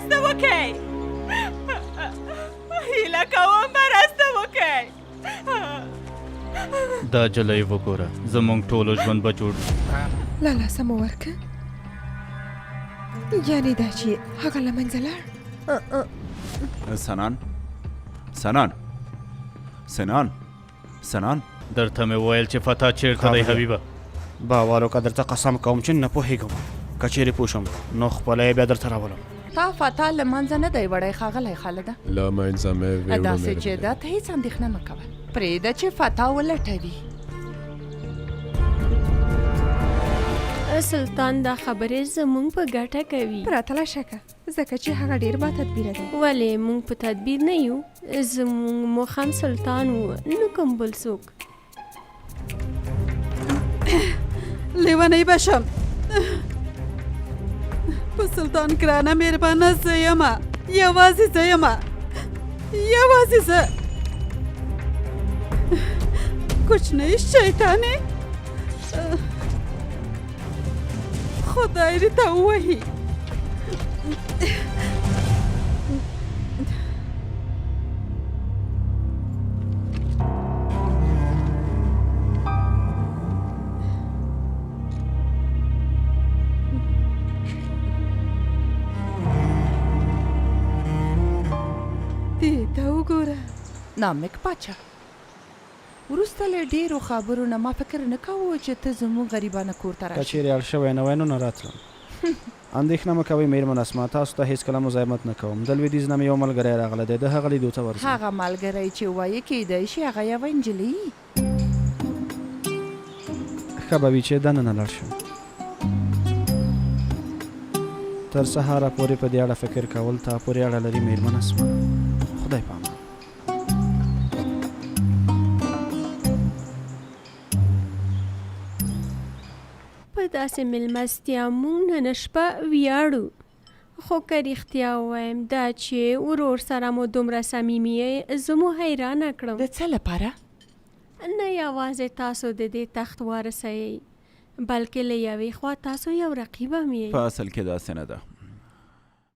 مرسته وکړئ هیله کوم مرسته وکړئ دا جلۍ وګوره زموږ ټولو ژوند به جوړ لالا سمه ورکه یعنې دا چې هغه له منځه لاړ سنان درته مې ویل چې فتا چیرته دی حبیبه باور وکړه درته قسم کوم چې نه پوهېږم که چیرې پوه شم نو خپله یې بیا درته راولم تا فتا له منځه نه دی وړی ښاغلی خالده له منځه مې ویوړو داسې چې دا ته هېڅ اندېښنه مه کوه پرېږده چې فتا ولټوي سلطان دا خبرې زموږ په ګټه کوي پرته له شکه ځکه چې هغه ډېر با تدبیره دی ولې موږ په تدبیر نه یو زموږ موخه هم سلطان و نه کوم بل څوک لیونی بشم په سلطان ګرانه مهربانه زه یمه یوازې زه یمه یوازې زه کوچنۍ شیطانې خدای دې ته ووهي دې ته وګوره نامک پاچا وروسته له ډېرو خبرو نه ما فکر نه کوو چې ته زموږ غریبانه کور ته که راشې چیرې اړ شوی نه وای نو نه راتلم اندېښنه مه کوئ میرمن اسما تاسو ته هېڅکله مزاحمت نه کوم د لویدیځ نه مې یو ملګری راغلی دی د هغه لیدو ته ورځم هغه ملګری چې وایي کیدای شي هغه یوه نجلۍ ښه به وي چې دننه لاړ شم تر سهاره پورې په دې اړه فکر کول تا پورې اړه لري میرمن اسما خدای پامان په داسې مېلمستیا موږ نن شپه ویاړو خو که رښتیا ووایم دا چې ورور سره مو دومره صمیمي زه مو حیرانه کړم د څه لپاره نه یوازې تاسو د دې تخت وارثه یئ بلکې له یوې خوا تاسو یو رقیب هم یئ په اصل کې داسې نه ده